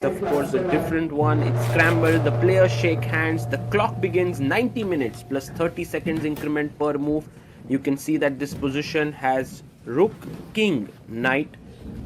Of course, a different one. It's scrambled. The players shake hands. The clock begins. 90 minutes plus 30 seconds increment per move. You can see that this position has rook, king, knight,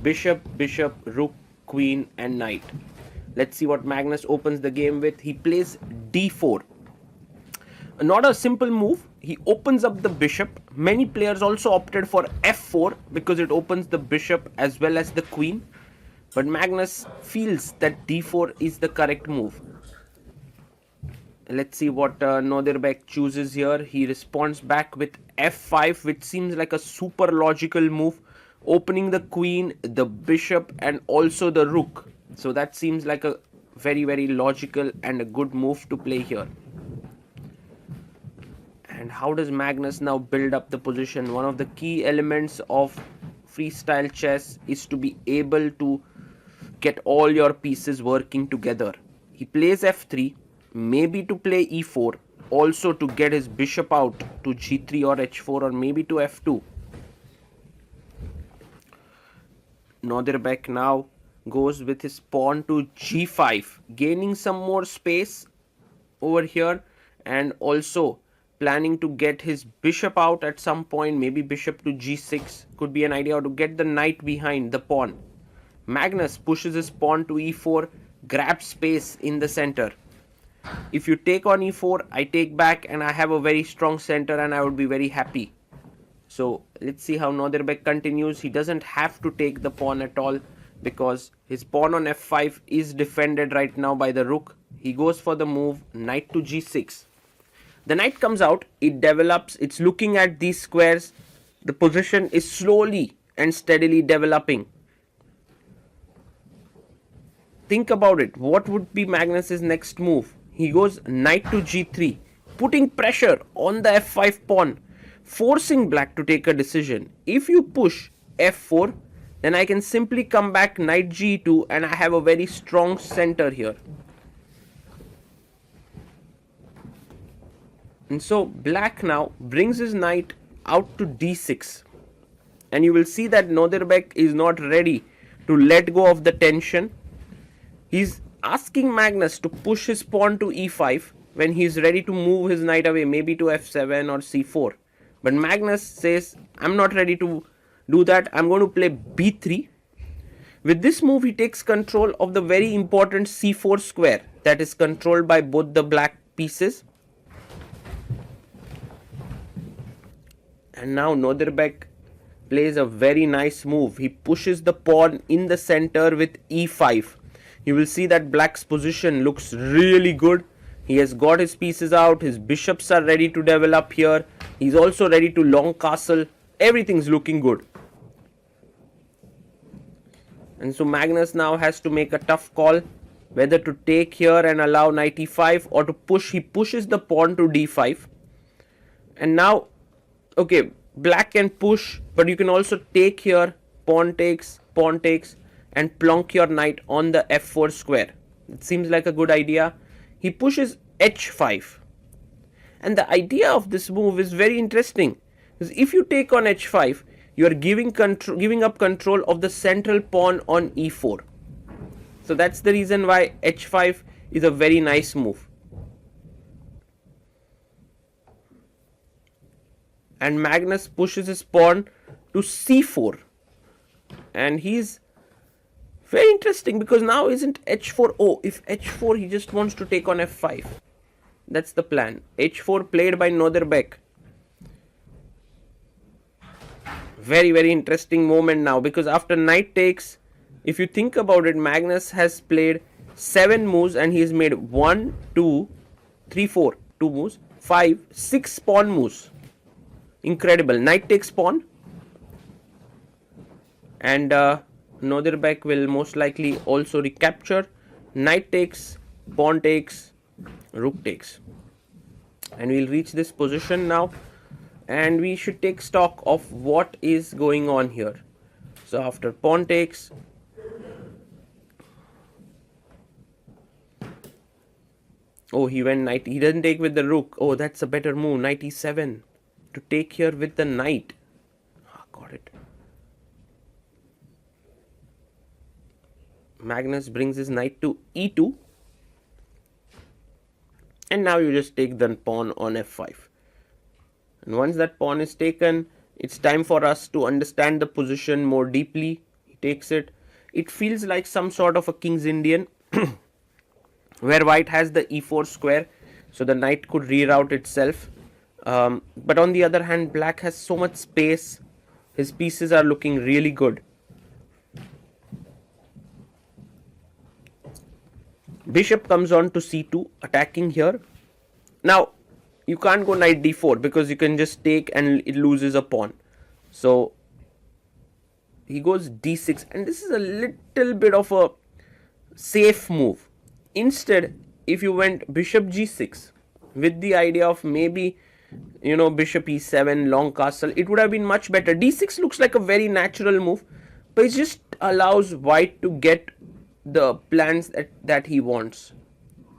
bishop, bishop, rook, queen, and knight. Let's see what Magnus opens the game with. He plays d4. Not a simple move. He opens up the bishop. Many players also opted for f4 because it opens the bishop as well as the queen. But Magnus feels that d4 is the correct move. Let's see what Nodirbek chooses here. He responds back with f5, which seems like a super logical move, opening the queen, the bishop, and also the rook. So that seems like a very, very logical and a good move to play here. And how does Magnus now build up the position? One of the key elements of freestyle chess is to be able to get all your pieces working together. He plays f3, maybe to play e4, also to get his bishop out to g3 or h4, or maybe to f2. Nodirbek now goes with his pawn to g5, gaining some more space over here, and also planning to get his bishop out at some point. Maybe bishop to g6 could be an idea, or to get the knight behind the pawn. Magnus pushes his pawn to e4, grabs space in the center. If you take on e4, I take back, and I have a very strong center, and I would be very happy. So let's see how Nodirbek continues. He doesn't have to take the pawn at all because his pawn on f5 is defended right now by the rook. He goes for the move knight to g6. The knight comes out, it develops, it's looking at these squares. The position is slowly and steadily developing. Think about it. What would be Magnus's next move? He goes knight to g3, putting pressure on the f5 pawn, forcing black to take a decision. If you push f4, then I can simply come back knight g2, and I have a very strong center here. And so black now brings his knight out to d6. And you will see that Nodirbek is not ready to let go of the tension. He's asking Magnus to push his pawn to e5 when he's ready to move his knight away, maybe to f7 or c4. But Magnus says, I'm not ready to do that. I'm going to play b3. With this move, he takes control of the very important c4 square that is controlled by both the black pieces. And now Nodirbek plays a very nice move. He pushes the pawn in the center with e5. You will see that black's position looks really good. He has got his pieces out. His bishops are ready to develop here. He's also ready to long castle. Everything's looking good. And so Magnus now has to make a tough call whether to take here and allow knight e5 or to push. He pushes the pawn to d5. And now, okay, black can push, but you can also take here, pawn takes, and plonk your knight on the f4 square. It seems like a good idea. He pushes h5. And the idea of this move is very interesting. Because if you take on h5, you are giving up control of the central pawn on e4. So that's the reason why h5 is a very nice move. And Magnus pushes his pawn to c4. And he's very interesting because now isn't h4. Oh, if h4, he just wants to take on f5. That's the plan. h4 played by Nodirbek. Very, very interesting moment now, because after knight takes, if you think about it, Magnus has played 7 moves and he has made 1, 2, 3, 4, 2 moves, 5, 6 pawn moves. Incredible. Knight takes pawn. And Nodirbek will most likely also recapture. Knight takes, pawn takes, rook takes. And we'll reach this position now. And we should take stock of what is going on here. So after pawn takes, oh, he went knight. He doesn't take with the rook. Oh, that's a better move. Knight e7 to take here with the knight. Got it. Magnus brings his knight to e2. And now you just take the pawn on f5. And once that pawn is taken, it's time for us to understand the position more deeply. He takes it. It feels like some sort of a King's Indian where white has the e4 square, so the knight could reroute itself. But on the other hand, black has so much space. His pieces are looking really good. Bishop comes on to c2, attacking here. Now, you can't go knight d4 because you can just take and it loses a pawn. So, he goes d6, and this is a little bit of a safe move. Instead, if you went bishop g6 with the idea of maybe, bishop e7, long castle, it would have been much better. d6 looks like a very natural move, but it just allows white to get the plans that he wants.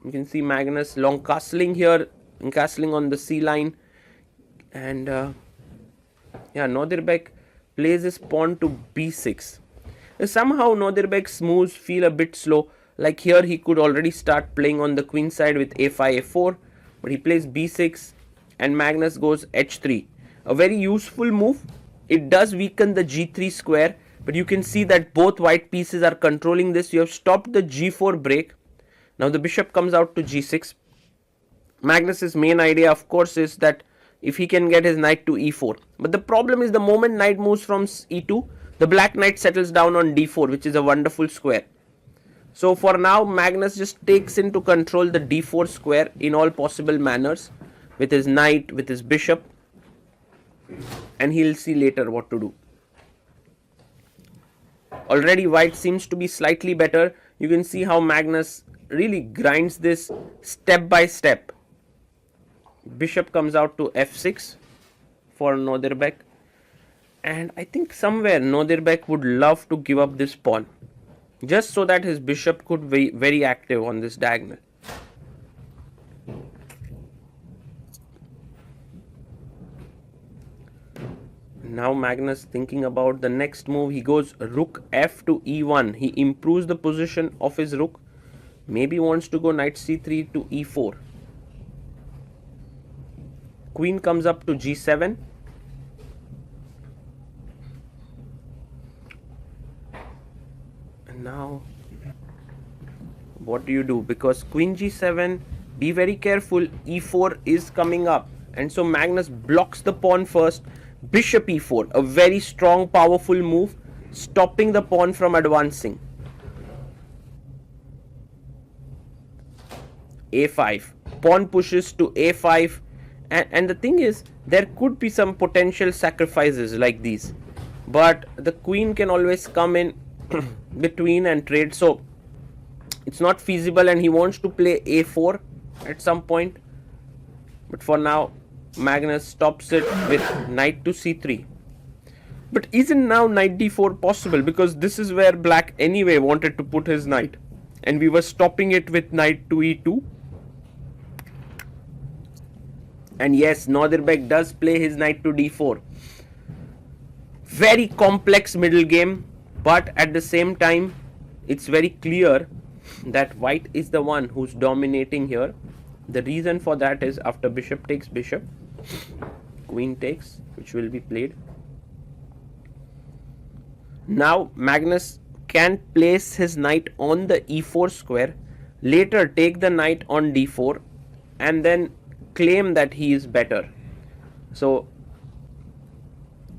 You can see Magnus long castling here, and castling on the c line, and Nodirbek plays his pawn to b6. Somehow Nodirbek's moves feel a bit slow. Like here, he could already start playing on the queen side with a5, a4, but he plays b6, and Magnus goes h3. A very useful move. It does weaken the g3 square, but you can see that both white pieces are controlling this. You have stopped the g4 break. Now the bishop comes out to g6. Magnus's main idea, of course, is that if he can get his knight to e4. But the problem is the moment knight moves from e2, the black knight settles down on d4, which is a wonderful square. So for now, Magnus just takes into control the d4 square in all possible manners, with his knight, with his bishop, and he'll see later what to do. Already white seems to be slightly better. You can see how Magnus really grinds this step by step. Bishop comes out to f6 for Nodirbek, and I think somewhere Nodirbek would love to give up this pawn just so that his bishop could be very active on this diagonal. Now Magnus thinking about the next move. He goes rook f to e1. He improves the position of his rook. Maybe wants to go knight c3 to e4. Queen comes up to g7. And now what do you do? Because queen g7, be very careful, e4 is coming up, and so Magnus blocks the pawn first. Bishop e4, a very strong, powerful move, stopping the pawn from advancing. a5, pawn pushes to a5, and the thing is, there could be some potential sacrifices like these, but the queen can always come in between and trade, so it's not feasible, and he wants to play a4 at some point, but for now Magnus stops it with knight to c3. But isn't now knight d4 possible? Because this is where black anyway wanted to put his knight, and we were stopping it with knight to e2. And yes, Nodirbek does play his knight to d4. Very complex middle game, but at the same time, it's very clear that white is the one who's dominating here. The reason for that is after bishop takes bishop, queen takes, which will be played. Now Magnus can place his knight on the e4 square, later take the knight on d4, and then claim that he is better. So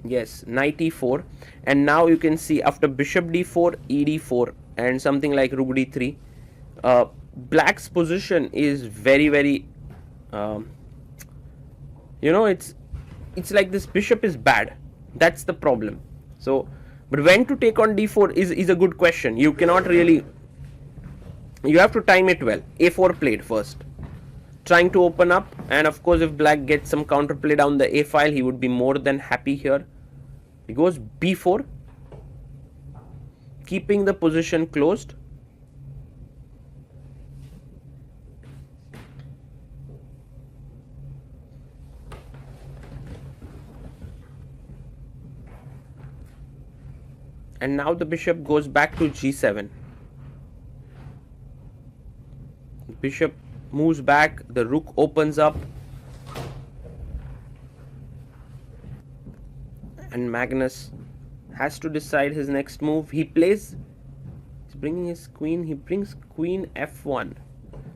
yes, knight e4, and now you can see after bishop d4, e d4, and something like rook d3, black's position is very it's like this bishop is bad. That's the problem. So but when to take on d4 is a good question. You cannot really, you have to time it well. a4 played first, trying to open up, and of course if black gets some counterplay down the a file, he would be more than happy here. He goes b4, keeping the position closed. And now the bishop goes back to g7. Bishop moves back, the rook opens up, and Magnus has to decide his next move. He's bringing his queen, he brings queen f1.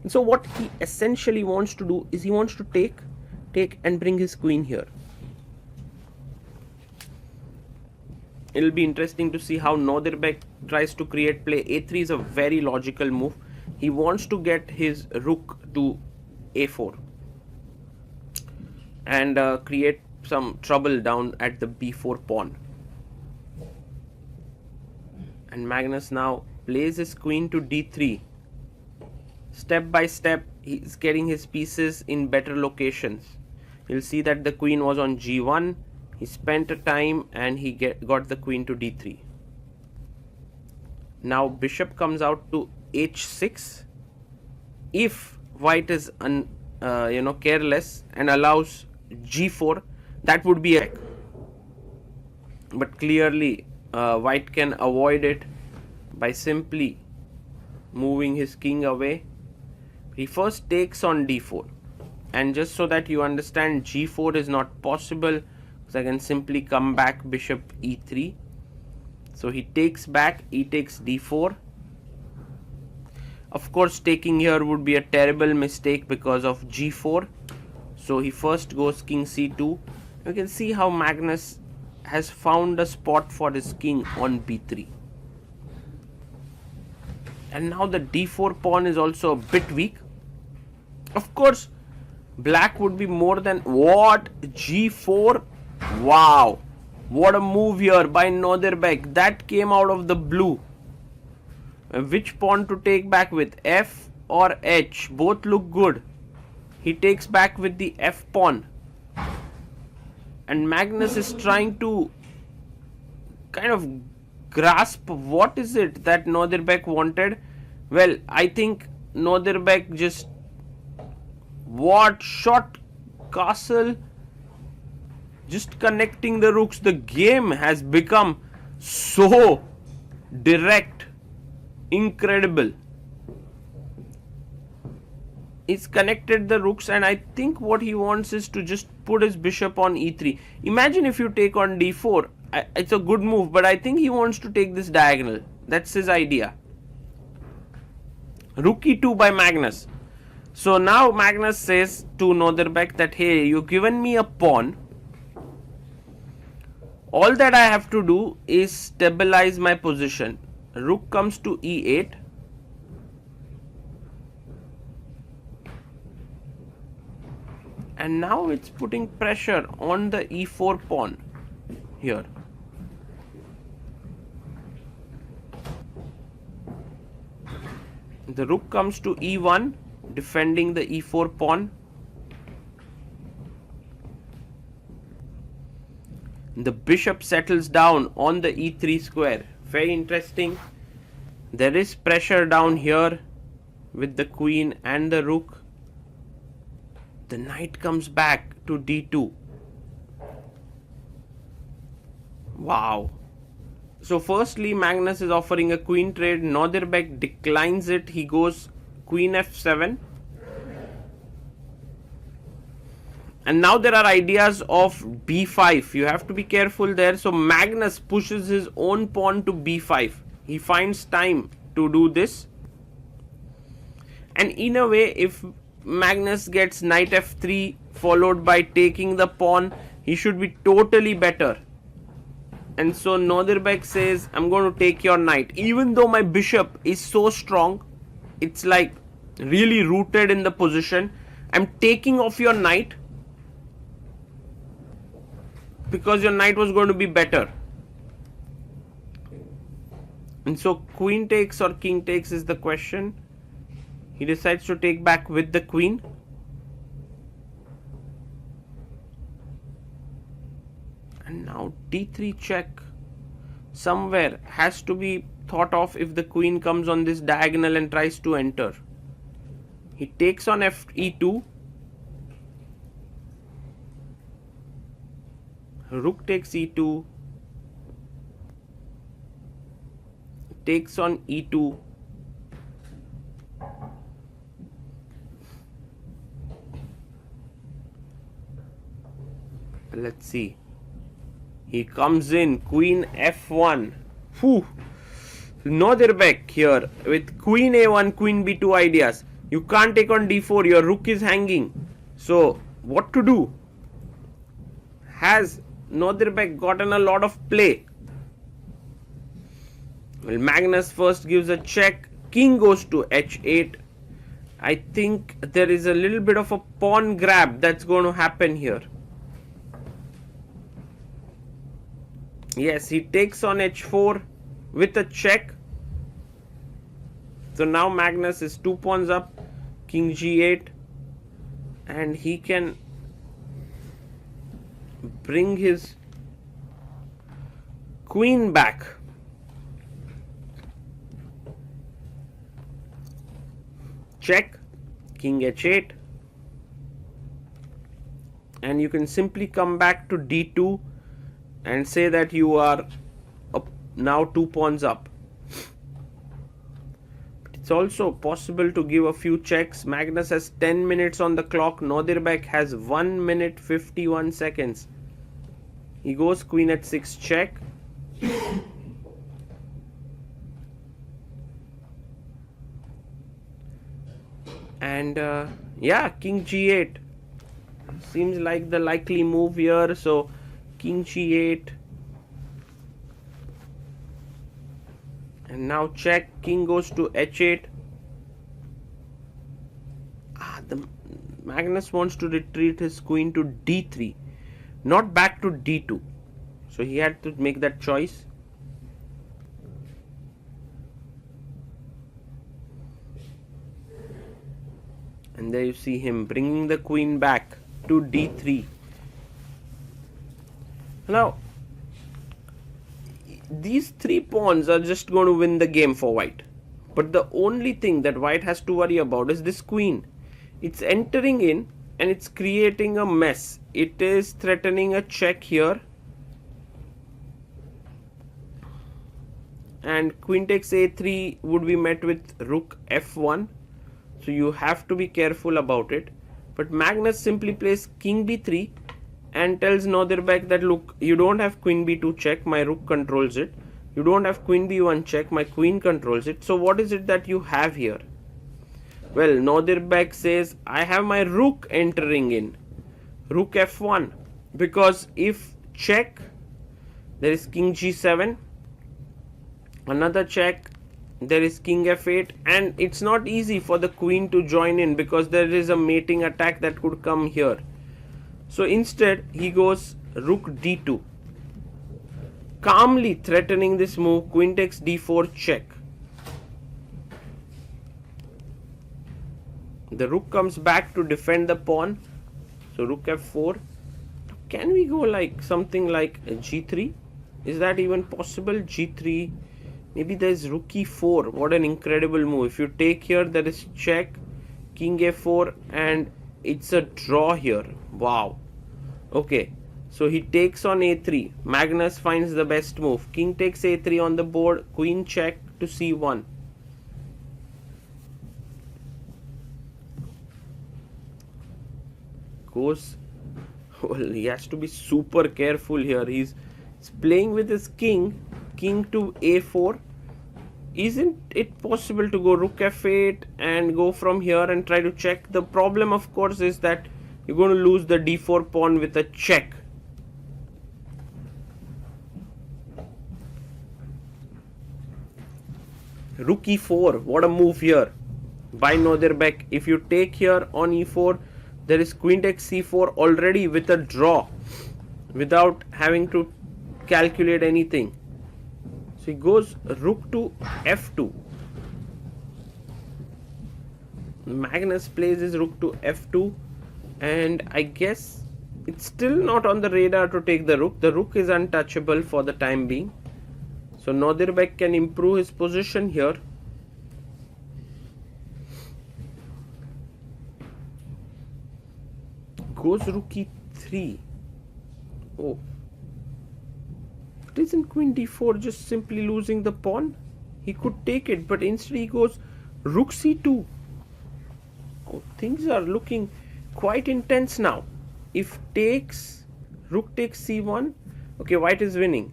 And so what he essentially wants to do is he wants to take and bring his queen here. It'll be interesting to see how Nodirbek tries to create play. a3 is a very logical move. He wants to get his rook to a4 and create some trouble down at the b4 pawn. And Magnus now plays his queen to d3. Step by step, he's getting his pieces in better locations. You'll see that the queen was on g1. He spent a time and he got the queen to d3. Now bishop comes out to h6. If white is careless and allows g4, that would be a check. But clearly white can avoid it by simply moving his king away. He first takes on d4, and just so that you understand, g4 is not possible because I can simply come back bishop e3. So he takes back, he takes d4. Of course, taking here would be a terrible mistake because of g4. So he first goes king c2. You can see how Magnus has found a spot for his king on b3. And now the d4 pawn is also a bit weak. Of course, black would be more than... What? g4? Wow. What a move here by Nodirbek. That came out of the blue. Which pawn to take back with? F or H? Both look good. He takes back with the F pawn. And Magnus is trying to kind of grasp what is it that Nodirbek wanted. Well, I think Nodirbek just... What? Shot castle. Just connecting the rooks. The game has become so direct. Incredible. He's connected the rooks, and I think what he wants is to just put his bishop on e3. Imagine if you take on d4. It's a good move, but I think he wants to take this diagonal. That's his idea. Rook e2 by Magnus. So now Magnus says to Nodirbek that, hey, you've given me a pawn. All that I have to do is stabilize my position. Rook comes to e8. And now it's putting pressure on the e4 pawn here. The rook comes to e1, defending the e4 pawn. The bishop settles down on the e3 square. Very interesting. There is pressure down here with the queen and the rook. The knight comes back to d2. Wow. So firstly, Magnus is offering a queen trade. Nodirbek declines it. He goes queen f7. And now there are ideas of b5. You have to be careful there. So Magnus pushes his own pawn to b5. He finds time to do this. And in a way, if Magnus gets knight f3 followed by taking the pawn, he should be totally better. And so Nodirbek says, I'm going to take your knight. Even though my bishop is so strong, it's like really rooted in the position, I'm taking off your knight because your knight was going to be better. And so queen takes or king takes is the question. He decides to take back with the queen. And now d3 check somewhere has to be thought of if the queen comes on this diagonal and tries to enter. He takes on e2. Rook takes e2. Takes on e2. Let's see. He comes in, queen f1. Whew. Nodirbek here with queen a1, queen b2 ideas. You can't take on d4, your rook is hanging. So, what to do? Has Nodirbek gotten a lot of play? Well, Magnus first gives a check. King goes to h8. I think there is a little bit of a pawn grab that's going to happen here. Yes, he takes on h4 with a check. So now Magnus is 2 pawns up. King g8. And he can bring his queen back. Check. King h8. And you can simply come back to d2 and say that you are up, now 2 pawns up. But it's also possible to give a few checks. Magnus has 10 minutes on the clock. Nodirbek has 1 minute 51 seconds. He goes queen h6 check. And yeah, king g8 seems like the likely move here. So king g8 and now check. King goes to h8. The Magnus wants to retreat his queen to d3, not back to d2. So he had to make that choice. And there you see him bringing the queen back to d3. Now, these 3 pawns are just going to win the game for white. But the only thing that white has to worry about is this queen. It's entering in and it's creating a mess. It is threatening a check here. And queen takes a3 would be met with rook f1. So you have to be careful about it. But Magnus simply plays king b3 and tells Nodirbek that look, you don't have queen b2 check, my rook controls it. You don't have queen b1 check, my queen controls it. So what is it that you have here? Well, Nodirbek says, I have my rook entering in. Rook f1. Because if check, there is king g7. Another check, there is king f8. And it's not easy for the queen to join in because there is a mating attack that could come here. So instead, he goes rook d2. Calmly threatening this move, queen takes d4 check. The rook comes back to defend the pawn. So rook f4. Can we go like something like g3? Is that even possible? G3. Maybe there's rook e4. What an incredible move. If you take here, there is check. King a4 and it's a draw here. Wow. Okay. So he takes on a3. Magnus finds the best move. King takes a3 on the board. Queen check to c1. Goes. Well, he has to be super careful here. He's playing with his king. King to a4. Isn't it possible to go rook f8 and go from here and try to check? The problem, of course, is that you're going to lose the d4 pawn with a check. Rook e4. What a move here by Nodirbek. If you take here on e4, there is queen takes c4 already with a draw without having to calculate anything. So he goes rook to f2. Magnus plays his rook to f2 and I guess it's still not on the radar to take the rook. The rook is untouchable for the time being. So Nodirbek can improve his position here. Goes rook e3. Oh. But isn't queen d4 just simply losing the pawn? He could take it, but instead he goes rook c2. Oh, things are looking quite intense now. If takes Rook takes c1. Okay, white is winning.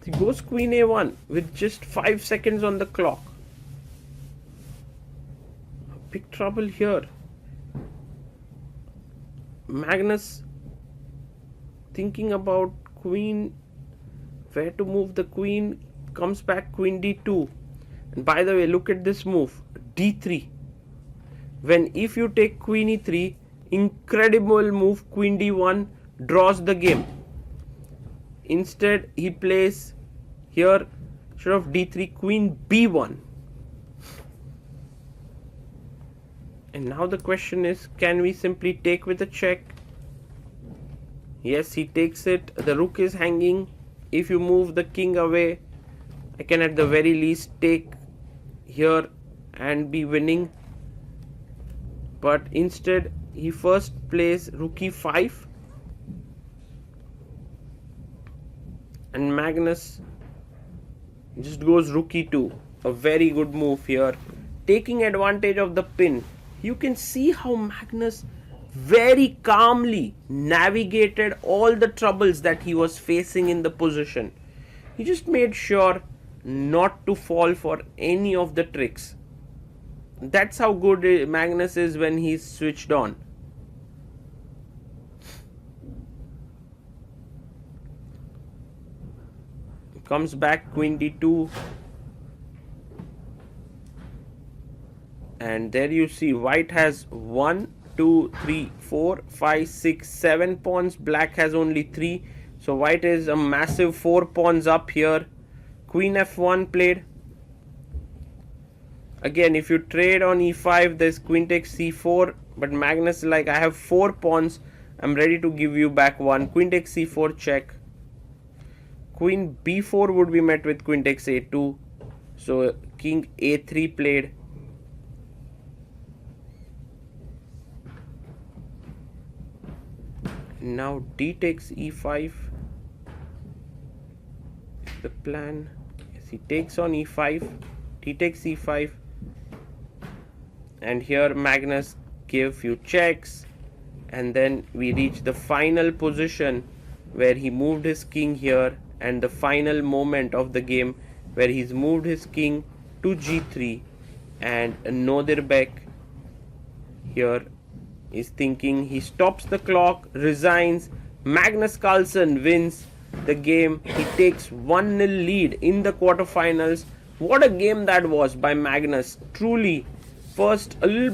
He goes queen a1 with just 5 seconds on the clock. Big trouble here. Magnus thinking about queen, where to move the queen. Comes back queen d2. And by the way, look at this move, d3. When if you take queen e3, incredible move, queen d1 draws the game. Instead he plays here, instead of d3, queen b1. And now the question is, can we simply take with a check? Yes, he takes it. The rook is hanging. If you move the king away, I can at the very least take here and be winning. But instead he first plays rook e5. And Magnus just goes rook e2. A very good move here, taking advantage of the pin. You can see how Magnus very calmly navigated all the troubles that he was facing in the position. He just made sure not to fall for any of the tricks. That's how good Magnus is when he's switched on. Comes back queen d2. And there you see white has 1, 2, 3, 4, 5, 6, 7 pawns. Black has only 3. So white is a massive 4 pawns up here. Queen f1 played. Again, if you trade on e5, there's queen takes c4. But Magnus is like, I have 4 pawns. I'm ready to give you back 1. Queen takes c4 check. Queen b4 would be met with queen takes a2. So king a3 played. Now d takes e5. The plan, yes, he takes on e5. D takes e5. And here Magnus gave few checks. And then we reach the final position where he moved his king here. And the final moment of the game where he's moved his king to g3. And Nodirbek here is thinking, he stops the clock, resigns. Magnus Carlsen wins the game. He takes 1-0 lead in the quarterfinals. What a game that was by Magnus. Truly, first a little